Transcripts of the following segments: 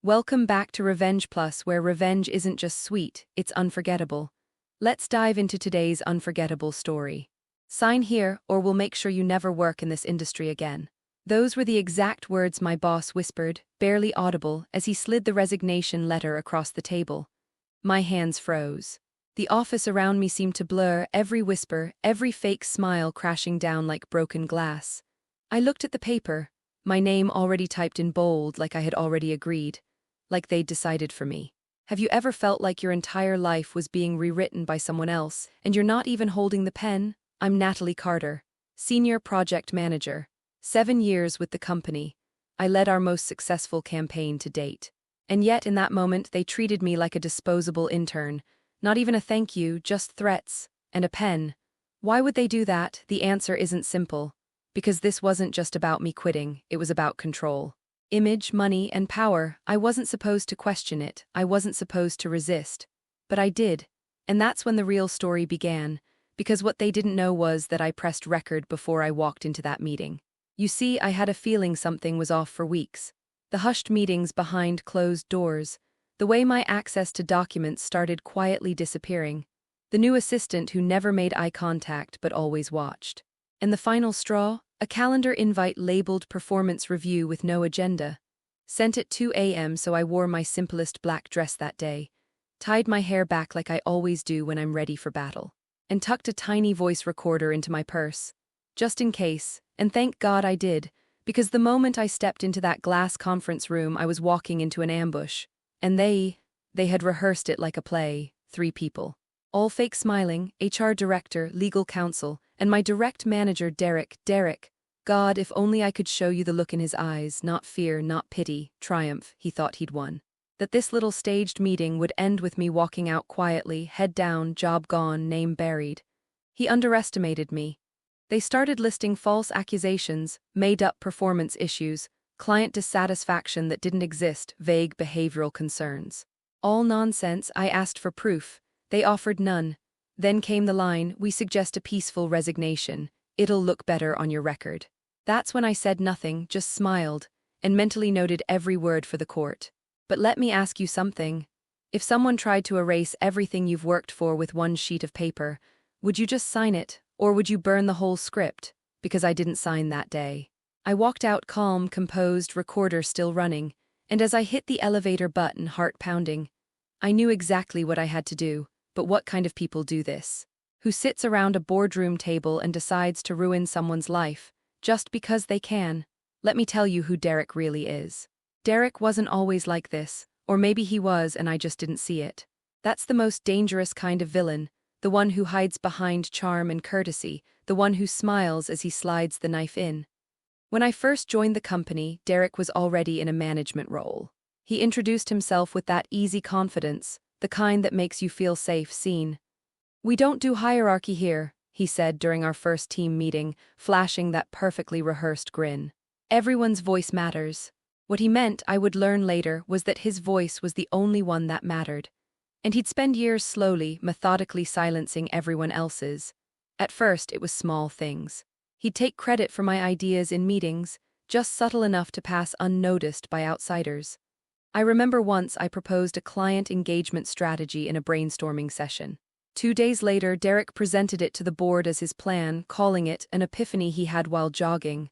Welcome back to Revenge Plus, where revenge isn't just sweet, it's unforgettable. Let's dive into today's unforgettable story. Sign here, or we'll make sure you never work in this industry again. Those were the exact words my boss whispered, barely audible, as he slid the resignation letter across the table. My hands froze. The office around me seemed to blur, every whisper, every fake smile crashing down like broken glass. I looked at the paper, my name already typed in bold like I had already agreed, like they'd decided for me. Have you ever felt like your entire life was being rewritten by someone else, and you're not even holding the pen? I'm Natalie Carter, Senior Project Manager. 7 years with the company. I led our most successful campaign to date. And yet, in that moment, they treated me like a disposable intern. Not even a thank you, just threats. And a pen. Why would they do that? The answer isn't simple. Because this wasn't just about me quitting, it was about control. Image, money, and power. I wasn't supposed to question it. I wasn't supposed to resist. But I did. And that's when the real story began. Because what they didn't know was that I pressed record before I walked into that meeting. You see, I had a feeling something was off for weeks. The hushed meetings behind closed doors. The way my access to documents started quietly disappearing. The new assistant who never made eye contact but always watched. And the final straw? A calendar invite labeled performance review with no agenda. Sent at 2 a.m. so I wore my simplest black dress that day. Tied my hair back like I always do when I'm ready for battle. And tucked a tiny voice recorder into my purse. Just in case, and thank God I did, because the moment I stepped into that glass conference room I was walking into an ambush. And they had rehearsed it like a play, 3 people. All fake smiling, HR director, legal counsel, and my direct manager Derek. God, if only I could show you the look in his eyes, not fear, not pity, triumph, he thought he'd won. That this little staged meeting would end with me walking out quietly, head down, job gone, name buried. He underestimated me. They started listing false accusations, made-up performance issues, client dissatisfaction that didn't exist, vague behavioral concerns. All nonsense. I asked for proof. They offered none. Then came the line, we suggest a peaceful resignation. It'll look better on your record. That's when I said nothing, just smiled, and mentally noted every word for the court. But let me ask you something. If someone tried to erase everything you've worked for with one sheet of paper, would you just sign it? Or would you burn the whole script? Because I didn't sign that day. I walked out calm, composed, recorder still running, and as I hit the elevator button, heart pounding, I knew exactly what I had to do, but what kind of people do this? Who sits around a boardroom table and decides to ruin someone's life, just because they can? Let me tell you who Derek really is. Derek wasn't always like this, or maybe he was and I just didn't see it. That's the most dangerous kind of villain. The one who hides behind charm and courtesy, the one who smiles as he slides the knife in. When I first joined the company, Derek was already in a management role. He introduced himself with that easy confidence, the kind that makes you feel safe, seen. We don't do hierarchy here, he said during our first team meeting, flashing that perfectly rehearsed grin. Everyone's voice matters. What he meant, I would learn later, was that his voice was the only one that mattered. And he'd spend years slowly, methodically silencing everyone else's. At first, it was small things. He'd take credit for my ideas in meetings, just subtle enough to pass unnoticed by outsiders. I remember once I proposed a client engagement strategy in a brainstorming session. 2 days later, Derek presented it to the board as his plan, calling it an epiphany he had while jogging.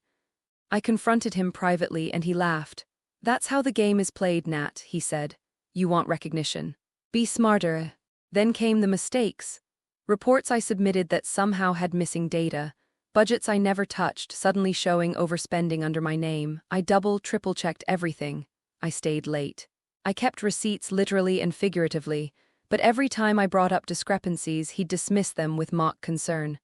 I confronted him privately and he laughed. That's how the game is played, Nat, he said. You want recognition. Be smarter. Then came the mistakes. Reports I submitted that somehow had missing data. Budgets I never touched, suddenly showing overspending under my name. I triple-checked everything. I stayed late. I kept receipts literally and figuratively, but every time I brought up discrepancies, he'd dismiss them with mock concern.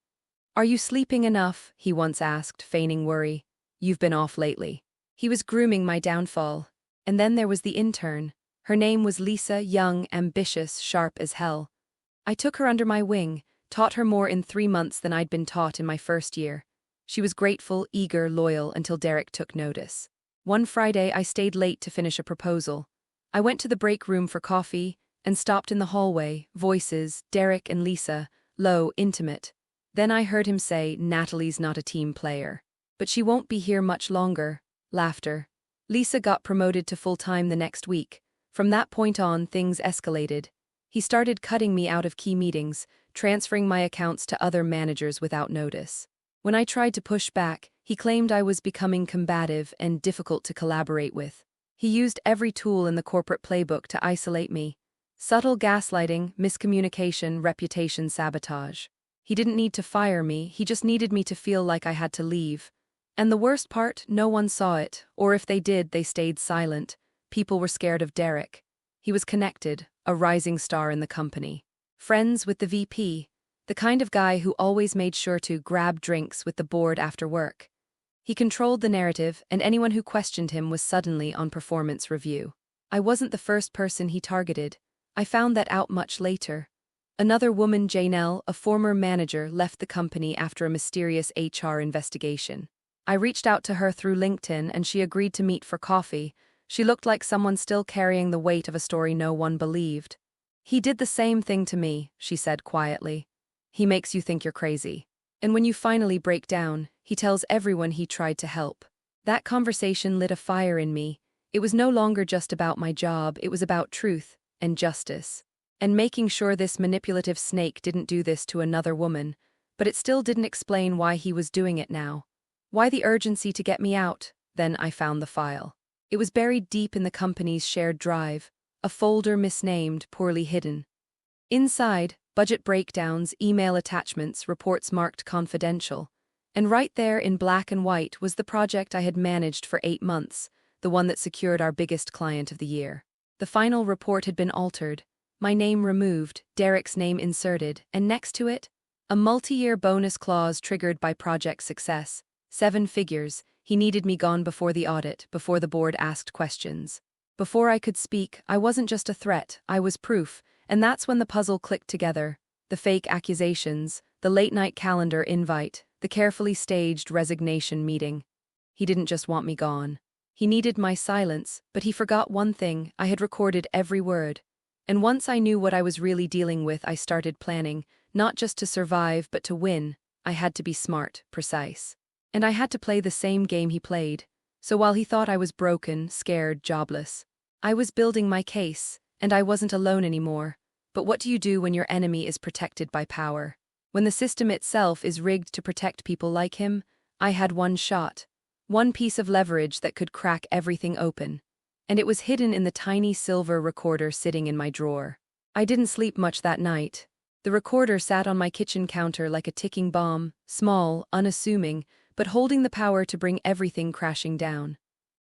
Are you sleeping enough? He once asked, feigning worry. You've been off lately. He was grooming my downfall. And then there was the intern. Her name was Lisa, young, ambitious, sharp as hell. I took her under my wing, taught her more in 3 months than I'd been taught in my first year. She was grateful, eager, loyal, until Derek took notice. One Friday, I stayed late to finish a proposal. I went to the break room for coffee and stopped in the hallway, voices, Derek and Lisa, low, intimate. Then I heard him say, Natalie's not a team player. But she won't be here much longer. Laughter. Lisa got promoted to full-time the next week. From that point on, things escalated. He started cutting me out of key meetings, transferring my accounts to other managers without notice. When I tried to push back, he claimed I was becoming combative and difficult to collaborate with. He used every tool in the corporate playbook to isolate me. Subtle gaslighting, miscommunication, reputation sabotage. He didn't need to fire me, he just needed me to feel like I had to leave. And the worst part, no one saw it, or if they did, they stayed silent. People were scared of Derek. He was connected, a rising star in the company. Friends with the VP, the kind of guy who always made sure to grab drinks with the board after work. He controlled the narrative, and anyone who questioned him was suddenly on performance review. I wasn't the first person he targeted. I found that out much later. Another woman, Janelle, a former manager, left the company after a mysterious HR investigation. I reached out to her through LinkedIn and she agreed to meet for coffee. She looked like someone still carrying the weight of a story no one believed. "He did the same thing to me," she said quietly. "He makes you think you're crazy. And when you finally break down, he tells everyone he tried to help." That conversation lit a fire in me. It was no longer just about my job, it was about truth and justice. And making sure this manipulative snake didn't do this to another woman. But it still didn't explain why he was doing it now. Why the urgency to get me out? Then I found the file. It was buried deep in the company's shared drive, a folder misnamed, poorly hidden. Inside, budget breakdowns, email attachments, reports marked confidential. And right there in black and white was the project I had managed for 8 months, the one that secured our biggest client of the year. The final report had been altered, my name removed, Derek's name inserted, and next to it, a multi-year bonus clause triggered by project success. 7 figures. He needed me gone before the audit, before the board asked questions. Before I could speak, I wasn't just a threat, I was proof, and that's when the puzzle clicked together. The fake accusations, the late-night calendar invite, the carefully staged resignation meeting. He didn't just want me gone. He needed my silence, but he forgot one thing: I had recorded every word. And once I knew what I was really dealing with, I started planning, not just to survive, but to win. I had to be smart, precise. And I had to play the same game he played. So while he thought I was broken, scared, jobless, I was building my case, and I wasn't alone anymore. But what do you do when your enemy is protected by power? When the system itself is rigged to protect people like him? I had one shot. One piece of leverage that could crack everything open. And it was hidden in the tiny silver recorder sitting in my drawer. I didn't sleep much that night. The recorder sat on my kitchen counter like a ticking bomb, small, unassuming, but holding the power to bring everything crashing down.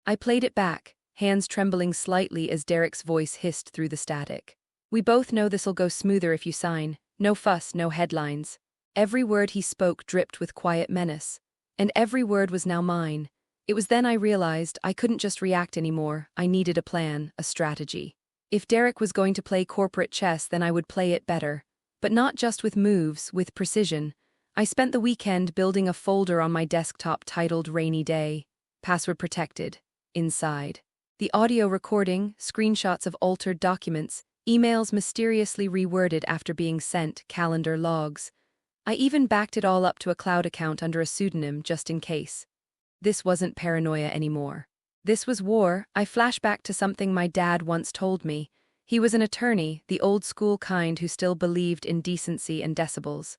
I played it back, hands trembling slightly as Derek's voice hissed through the static. "We both know this'll go smoother if you sign. No fuss, no headlines." Every word he spoke dripped with quiet menace. And every word was now mine. It was then I realized I couldn't just react anymore. I needed a plan, a strategy. If Derek was going to play corporate chess, then I would play it better. But not just with moves, with precision. I spent the weekend building a folder on my desktop titled Rainy Day, password protected, inside. The audio recording, screenshots of altered documents, emails mysteriously reworded after being sent, calendar logs. I even backed it all up to a cloud account under a pseudonym just in case. This wasn't paranoia anymore. This was war. I flash back to something my dad once told me. He was an attorney, the old-school kind who still believed in decency and decibels.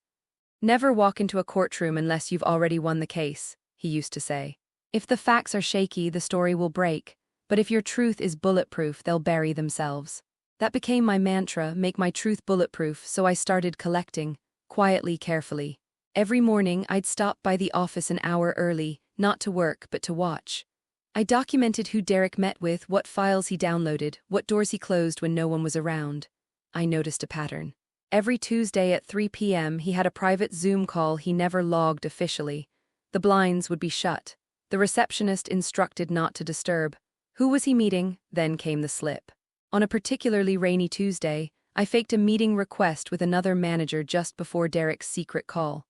"Never walk into a courtroom unless you've already won the case," he used to say. "If the facts are shaky, the story will break. But if your truth is bulletproof, they'll bury themselves." That became my mantra, make my truth bulletproof, so I started collecting, quietly, carefully. Every morning, I'd stop by the office an hour early, not to work, but to watch. I documented who Derek met with, what files he downloaded, what doors he closed when no one was around. I noticed a pattern. Every Tuesday at 3 p.m., he had a private Zoom call he never logged officially. The blinds would be shut. The receptionist instructed not to disturb. Who was he meeting? Then came the slip. On a particularly rainy Tuesday, I faked a meeting request with another manager just before Derek's secret call.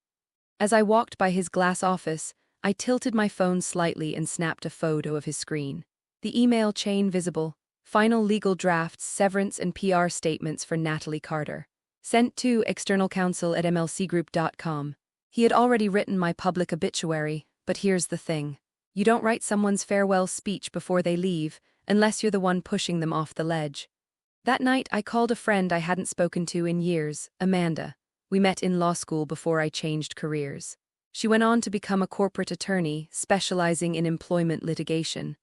As I walked by his glass office, I tilted my phone slightly and snapped a photo of his screen. The email chain visible, final legal drafts, severance and PR statements for Natalie Carter. Sent to external counsel at mlcgroup.com. He had already written my public obituary, but here's the thing. You don't write someone's farewell speech before they leave, unless you're the one pushing them off the ledge. That night, I called a friend I hadn't spoken to in years, Amanda. We met in law school before I changed careers. She went on to become a corporate attorney, specializing in employment litigation.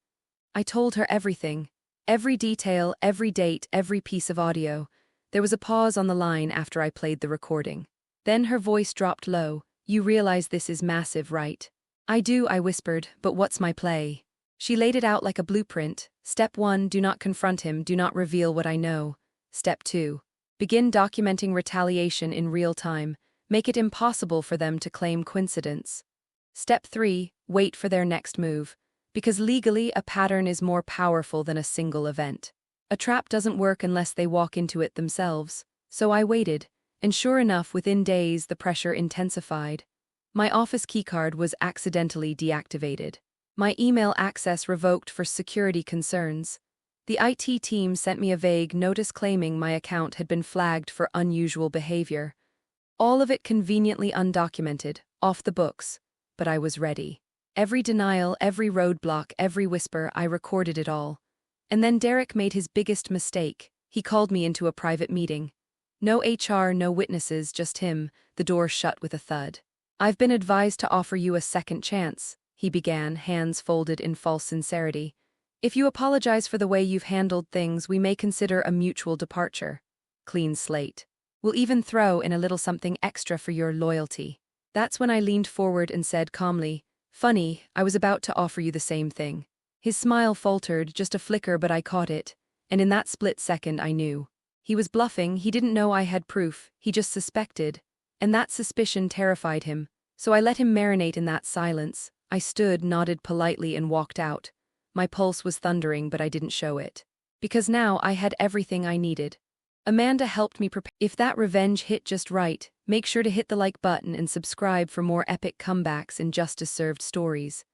I told her everything. Every detail, every date, every piece of audio. There was a pause on the line after I played the recording. Then her voice dropped low. You realize this is massive, right? I do, I whispered, but what's my play? She laid it out like a blueprint. Step 1, do not confront him, do not reveal what I know. Step 2, begin documenting retaliation in real time. Make it impossible for them to claim coincidence. Step 3, wait for their next move. Because legally, a pattern is more powerful than a single event. A trap doesn't work unless they walk into it themselves. So I waited, and sure enough, within days, the pressure intensified. My office keycard was accidentally deactivated. My email access revoked for security concerns. The IT team sent me a vague notice claiming my account had been flagged for unusual behavior. All of it conveniently undocumented, off the books. But I was ready. Every denial, every roadblock, every whisper, I recorded it all. And then Derek made his biggest mistake. He called me into a private meeting. No HR, no witnesses, just him, the door shut with a thud. I've been advised to offer you a second chance, he began, hands folded in false sincerity. If you apologize for the way you've handled things, we may consider a mutual departure. Clean slate. We'll even throw in a little something extra for your loyalty. That's when I leaned forward and said calmly, funny, I was about to offer you the same thing. His smile faltered, just a flicker, but I caught it. And in that split second I knew. He was bluffing, he didn't know I had proof, he just suspected. And that suspicion terrified him, so I let him marinate in that silence. I stood, nodded politely, and walked out. My pulse was thundering, but I didn't show it. Because now I had everything I needed. Amanda helped me prepare. If that revenge hit just right, make sure to hit the like button and subscribe for more epic comebacks and justice-served stories.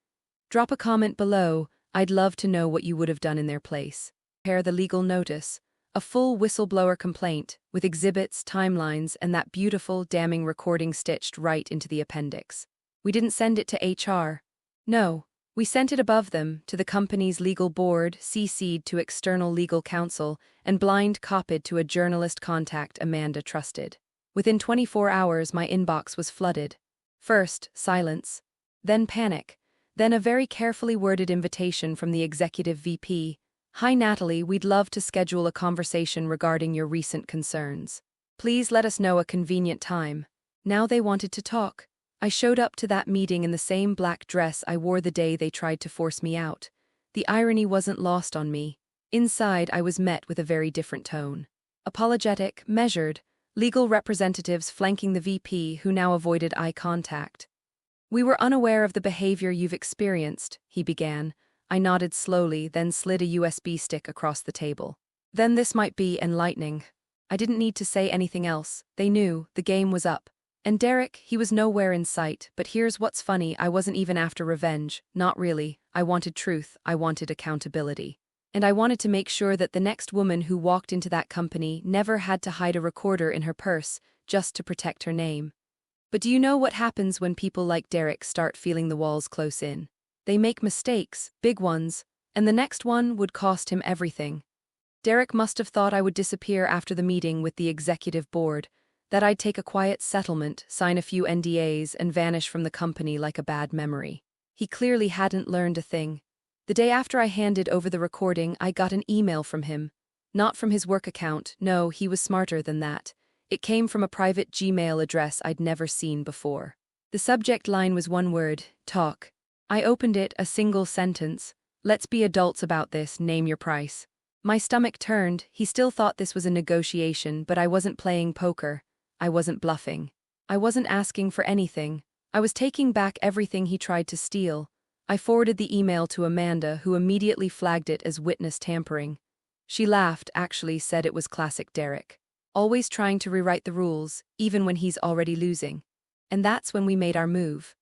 Drop a comment below, I'd love to know what you would have done in their place. Prepare the legal notice. A full whistleblower complaint, with exhibits, timelines, and that beautiful, damning recording stitched right into the appendix. We didn't send it to HR. No, we sent it above them, to the company's legal board, CC'd to external legal counsel, and blind copied to a journalist contact Amanda trusted. Within 24 hours, my inbox was flooded. First, silence. Then panic. Then a very carefully worded invitation from the executive VP. Hi Natalie, we'd love to schedule a conversation regarding your recent concerns. Please let us know a convenient time. Now they wanted to talk. I showed up to that meeting in the same black dress I wore the day they tried to force me out. The irony wasn't lost on me. Inside, I was met with a very different tone. Apologetic, measured, legal representatives flanking the VP who now avoided eye contact. We were unaware of the behavior you've experienced, he began. I nodded slowly, then slid a USB stick across the table. Then this might be enlightening. I didn't need to say anything else. They knew, the game was up. And Derek, he was nowhere in sight, but here's what's funny, I wasn't even after revenge. Not really. I wanted truth, I wanted accountability. And I wanted to make sure that the next woman who walked into that company never had to hide a recorder in her purse just to protect her name. But do you know what happens when people like Derek start feeling the walls close in? They make mistakes, big ones, and the next one would cost him everything. Derek must have thought I would disappear after the meeting with the executive board, that I'd take a quiet settlement, sign a few NDAs, and vanish from the company like a bad memory. He clearly hadn't learned a thing. The day after I handed over the recording, I got an email from him. Not from his work account, no, he was smarter than that. It came from a private Gmail address I'd never seen before. The subject line was one word, talk. I opened it, a single sentence. Let's be adults about this, name your price. My stomach turned. He still thought this was a negotiation, but I wasn't playing poker. I wasn't bluffing. I wasn't asking for anything. I was taking back everything he tried to steal. I forwarded the email to Amanda, who immediately flagged it as witness tampering. She laughed, actually said it was classic Derek. Always trying to rewrite the rules, even when he's already losing. And that's when we made our move.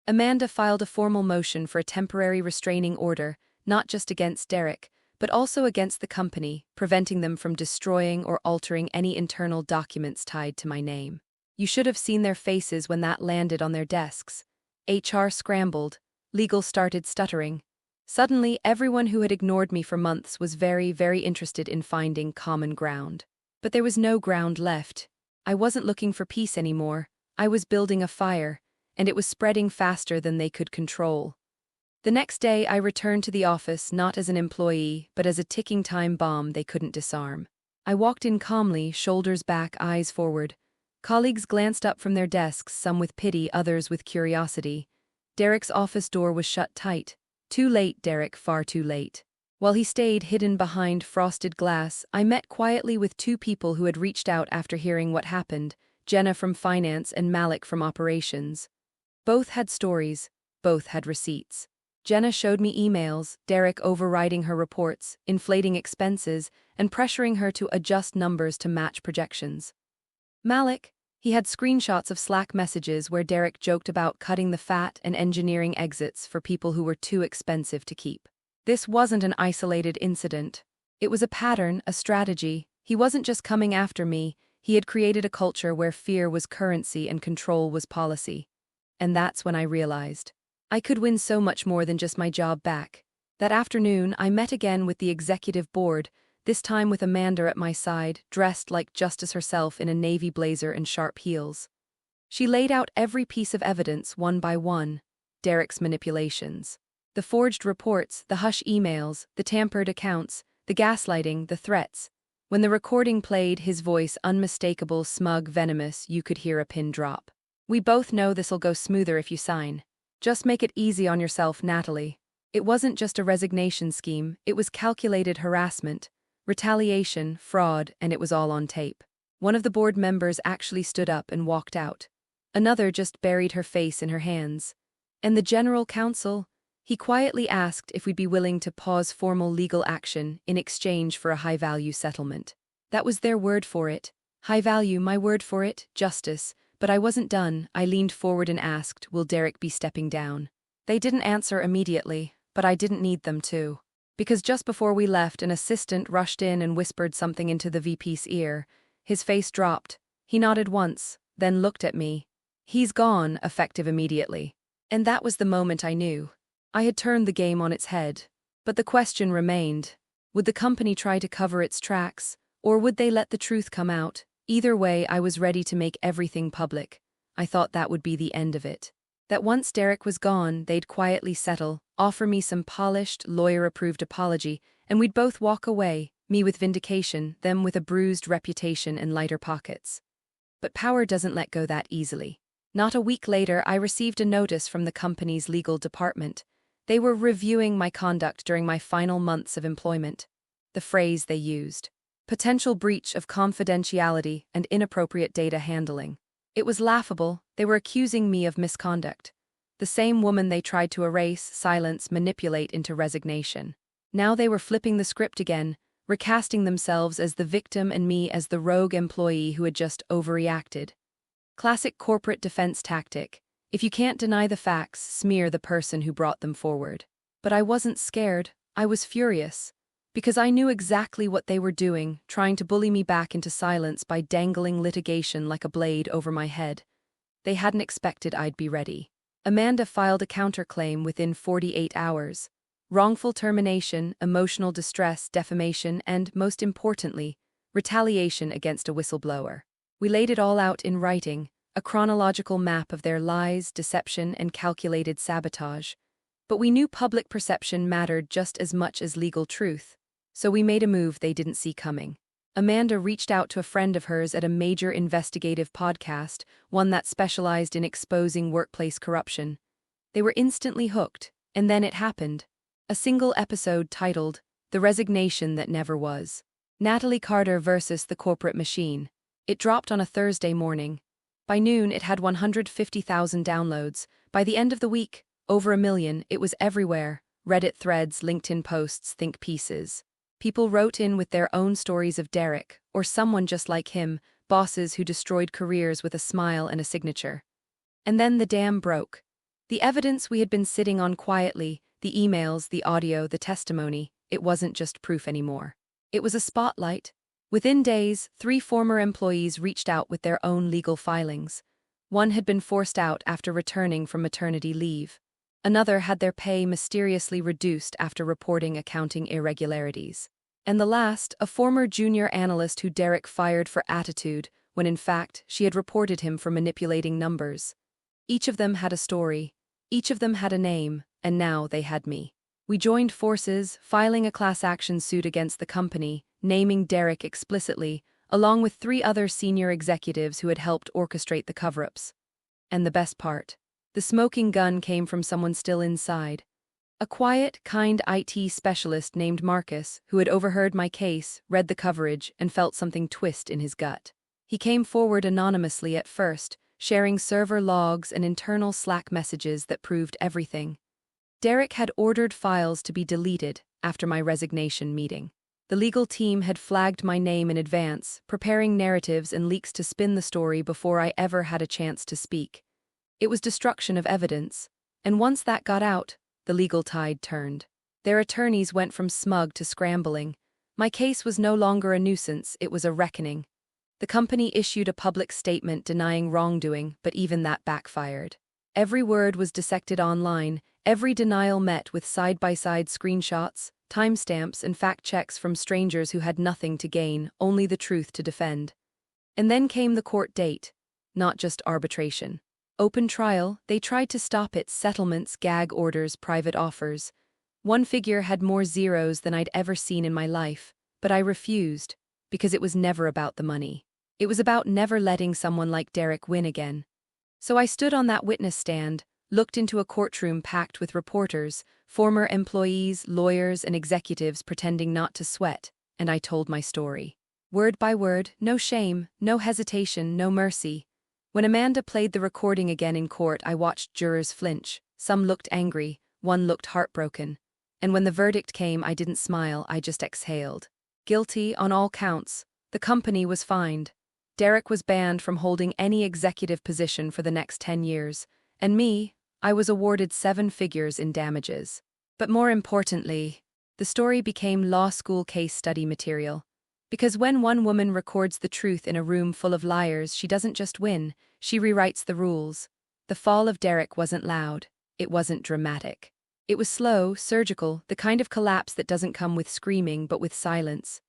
Amanda filed a formal motion for a temporary restraining order, not just against Derek, but also against the company, preventing them from destroying or altering any internal documents tied to my name. You should have seen their faces when that landed on their desks. HR scrambled. Legal started stuttering. Suddenly, everyone who had ignored me for months was very, very interested in finding common ground. But there was no ground left. I wasn't looking for peace anymore. I was building a fire, and it was spreading faster than they could control. The next day, I returned to the office not as an employee, but as a ticking time bomb they couldn't disarm. I walked in calmly, shoulders back, eyes forward. Colleagues glanced up from their desks, some with pity, others with curiosity. Derek's office door was shut tight. Too late, Derek, far too late. While he stayed hidden behind frosted glass, I met quietly with two people who had reached out after hearing what happened, Jenna from finance and Malik from operations. Both had stories, both had receipts. Jenna showed me emails, Derek overriding her reports, inflating expenses, and pressuring her to adjust numbers to match projections. Malik, he had screenshots of Slack messages where Derek joked about cutting the fat and engineering exits for people who were too expensive to keep. This wasn't an isolated incident. It was a pattern, a strategy. He wasn't just coming after me, he had created a culture where fear was currency and control was policy. And that's when I realized I could win so much more than just my job back. That afternoon, I met again with the executive board, this time with Amanda at my side, dressed like Justice herself in a navy blazer and sharp heels. She laid out every piece of evidence one by one. Derek's manipulations. The forged reports, the hush emails, the tampered accounts, the gaslighting, the threats. When the recording played, his voice unmistakable, smug, venomous, you could hear a pin drop. We both know this'll go smoother if you sign. Just make it easy on yourself, Natalie. It wasn't just a resignation scheme, it was calculated harassment, retaliation, fraud, and it was all on tape. One of the board members actually stood up and walked out. Another just buried her face in her hands. And the general counsel? He quietly asked if we'd be willing to pause formal legal action in exchange for a high-value settlement. That was their word for it. High value, my word for it, justice. But I wasn't done. I leaned forward and asked, will Derek be stepping down? They didn't answer immediately, but I didn't need them to. Because just before we left, an assistant rushed in and whispered something into the VP's ear. His face dropped. He nodded once, then looked at me. He's gone, effective immediately. And that was the moment I knew. I had turned the game on its head. But the question remained. Would the company try to cover its tracks, or would they let the truth come out? Either way, I was ready to make everything public. I thought that would be the end of it. That once Derek was gone, they'd quietly settle, offer me some polished, lawyer-approved apology, and we'd both walk away, me with vindication, them with a bruised reputation and lighter pockets. But power doesn't let go that easily. Not a week later, I received a notice from the company's legal department. They were reviewing my conduct during my final months of employment. The phrase they used: potential breach of confidentiality and inappropriate data handling. It was laughable. They were accusing me of misconduct. The same woman they tried to erase, silence, manipulate into resignation. Now they were flipping the script again, recasting themselves as the victim and me as the rogue employee who had just overreacted. Classic corporate defense tactic. If you can't deny the facts, smear the person who brought them forward. But I wasn't scared. I was furious. Because I knew exactly what they were doing, trying to bully me back into silence by dangling litigation like a blade over my head. They hadn't expected I'd be ready. Amanda filed a counterclaim within 48 hours. Wrongful termination, emotional distress, defamation, and, most importantly, retaliation against a whistleblower. We laid it all out in writing, a chronological map of their lies, deception, and calculated sabotage. But we knew public perception mattered just as much as legal truth. So we made a move they didn't see coming. Amanda reached out to a friend of hers at a major investigative podcast, one that specialized in exposing workplace corruption. They were instantly hooked, and then it happened. A single episode titled, The Resignation That Never Was. Natalie Carter versus the Corporate Machine. It dropped on a Thursday morning. By noon, it had 150,000 downloads. By the end of the week, over 1 million. It was everywhere. Reddit threads, LinkedIn posts, think pieces. People wrote in with their own stories of Derek, or someone just like him, bosses who destroyed careers with a smile and a signature. And then the dam broke. The evidence we had been sitting on quietly, the emails, the audio, the testimony, it wasn't just proof anymore. It was a spotlight. Within days, 3 former employees reached out with their own legal filings. One had been forced out after returning from maternity leave. Another had their pay mysteriously reduced after reporting accounting irregularities. And the last, a former junior analyst who Derek fired for attitude, when in fact she had reported him for manipulating numbers. Each of them had a story. Each of them had a name, and now they had me. We joined forces, filing a class action suit against the company, naming Derek explicitly, along with 3 other senior executives who had helped orchestrate the cover-ups. And the best part, the smoking gun came from someone still inside. A quiet, kind IT specialist named Marcus, who had overheard my case, read the coverage, and felt something twist in his gut. He came forward anonymously at first, sharing server logs and internal Slack messages that proved everything. Derek had ordered files to be deleted after my resignation meeting. The legal team had flagged my name in advance, preparing narratives and leaks to spin the story before I ever had a chance to speak. It was destruction of evidence, and once that got out, the legal tide turned. Their attorneys went from smug to scrambling. My case was no longer a nuisance, it was a reckoning. The company issued a public statement denying wrongdoing, but even that backfired. Every word was dissected online, every denial met with side-by-side screenshots, timestamps, and fact checks from strangers who had nothing to gain, only the truth to defend. And then came the court date. Not just arbitration. Open trial, they tried to stop it, settlements, gag orders, private offers. One figure had more zeros than I'd ever seen in my life, but I refused, because it was never about the money. It was about never letting someone like Derek win again. So I stood on that witness stand, looked into a courtroom packed with reporters, former employees, lawyers, and executives pretending not to sweat, and I told my story. Word by word, no shame, no hesitation, no mercy. When Amanda played the recording again in court, I watched jurors flinch. Some looked angry, one looked heartbroken. And when the verdict came, I didn't smile, I just exhaled. Guilty on all counts. The company was fined. Derek was banned from holding any executive position for the next 10 years. And me, I was awarded 7 figures in damages. But more importantly, the story became law school case study material. Because when one woman records the truth in a room full of liars, she doesn't just win, she rewrites the rules. The fall of Derek wasn't loud. It wasn't dramatic. It was slow, surgical, the kind of collapse that doesn't come with screaming but with silence.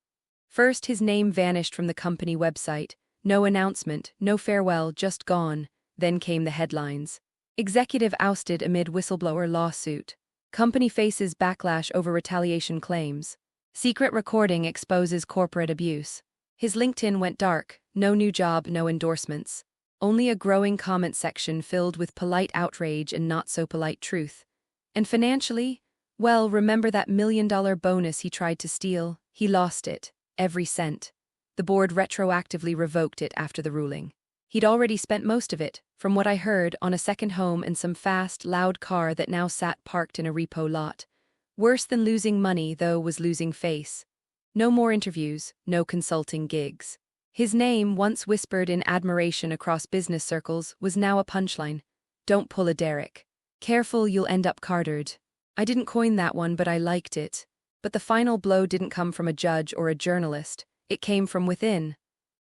First, his name vanished from the company website. No announcement, no farewell, just gone. Then came the headlines. Executive ousted amid whistleblower lawsuit. Company faces backlash over retaliation claims. Secret recording exposes corporate abuse. His LinkedIn went dark, no new job, no endorsements. Only a growing comment section filled with polite outrage and not-so-polite truth. And financially? Well, remember that $1 million bonus he tried to steal? He lost it. Every cent. The board retroactively revoked it after the ruling. He'd already spent most of it, from what I heard, on a second home and some fast, loud car that now sat parked in a repo lot. Worse than losing money, though, was losing face. No more interviews, no consulting gigs. His name, once whispered in admiration across business circles, was now a punchline. Don't pull a Derek. Careful, you'll end up cartered. I didn't coin that one, but I liked it. But the final blow didn't come from a judge or a journalist. It came from within.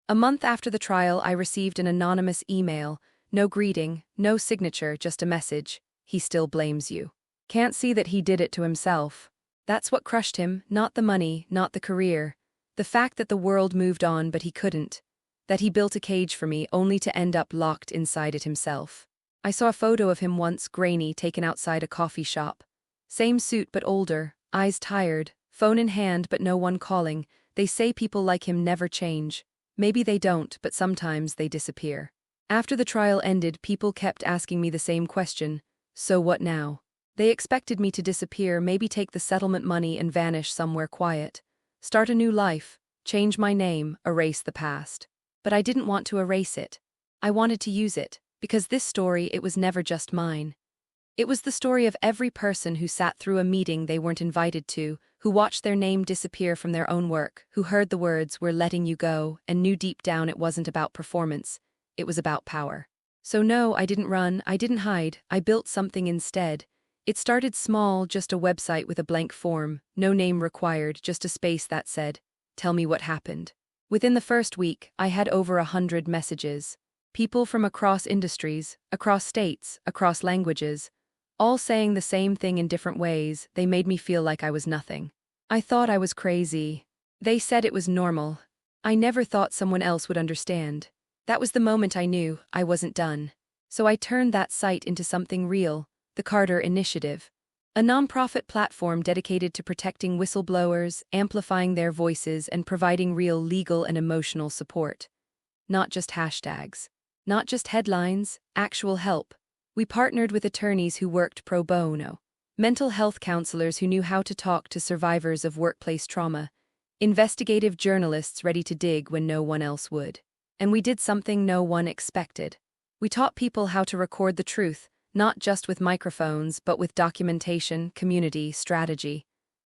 A month after the trial, I received an anonymous email. No greeting, no signature, just a message. He still blames you. Can't see that he did it to himself. That's what crushed him, not the money, not the career. The fact that the world moved on but he couldn't. That he built a cage for me only to end up locked inside it himself. I saw a photo of him once, grainy, taken outside a coffee shop. Same suit but older, eyes tired, phone in hand but no one calling. They say people like him never change. Maybe they don't, but sometimes they disappear. After the trial ended, people kept asking me the same question. So what now? They expected me to disappear, maybe take the settlement money and vanish somewhere quiet. Start a new life, change my name, erase the past. But I didn't want to erase it. I wanted to use it, because this story, it was never just mine. It was the story of every person who sat through a meeting they weren't invited to, who watched their name disappear from their own work, who heard the words, "We're letting you go," and knew deep down it wasn't about performance, it was about power. So no, I didn't run, I didn't hide, I built something instead. It started small, just a website with a blank form, no name required, just a space that said, "Tell me what happened." Within the first week, I had over 100 messages. People from across industries, across states, across languages, All saying the same thing in different ways, they made me feel like I was nothing. I thought I was crazy. They said it was normal. I never thought someone else would understand. That was the moment I knew I wasn't done. So I turned that site into something real, the Carter Initiative. A nonprofit platform dedicated to protecting whistleblowers, amplifying their voices, and providing real legal and emotional support. Not just hashtags. Not just headlines, actual help. We partnered with attorneys who worked pro bono, mental health counselors who knew how to talk to survivors of workplace trauma, investigative journalists ready to dig when no one else would. And we did something no one expected. We taught people how to record the truth, not just with microphones, but with documentation, community, strategy.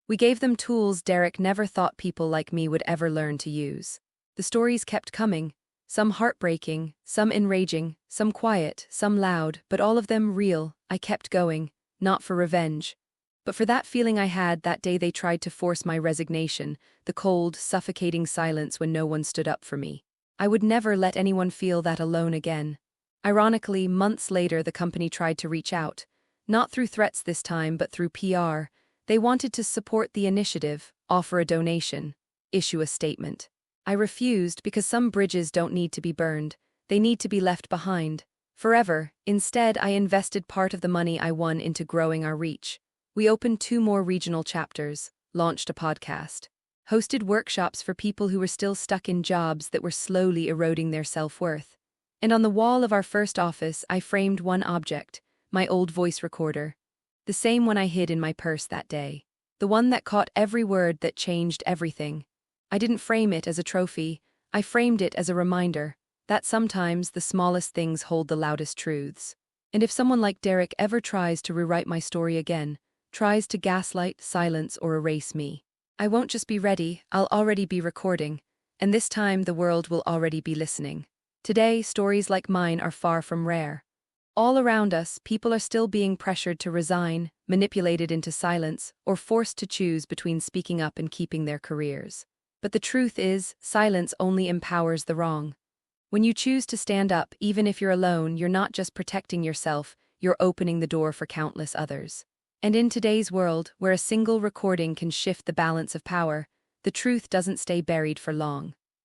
We gave them tools Derek never thought people like me would ever learn to use. The stories kept coming. Some heartbreaking, some enraging, some quiet, some loud, but all of them real. I kept going, not for revenge, but for that feeling I had that day they tried to force my resignation, the cold, suffocating silence when no one stood up for me. I would never let anyone feel that alone again. Ironically, months later the company tried to reach out, not through threats this time but through PR. They wanted to support the initiative, offer a donation, issue a statement. I refused because some bridges don't need to be burned, they need to be left behind. Forever. Instead, I invested part of the money I won into growing our reach. We opened 2 more regional chapters, launched a podcast, hosted workshops for people who were still stuck in jobs that were slowly eroding their self-worth. And on the wall of our first office, I framed one object, my old voice recorder. The same one I hid in my purse that day. The one that caught every word that changed everything. I didn't frame it as a trophy, I framed it as a reminder that sometimes the smallest things hold the loudest truths. And if someone like Derek ever tries to rewrite my story again, tries to gaslight, silence, or erase me, I won't just be ready, I'll already be recording, and this time the world will already be listening. Today, stories like mine are far from rare. All around us, people are still being pressured to resign, manipulated into silence, or forced to choose between speaking up and keeping their careers. But the truth is, silence only empowers the wrong. When you choose to stand up, even if you're alone, you're not just protecting yourself, you're opening the door for countless others. And in today's world, where a single recording can shift the balance of power, the truth doesn't stay buried for long.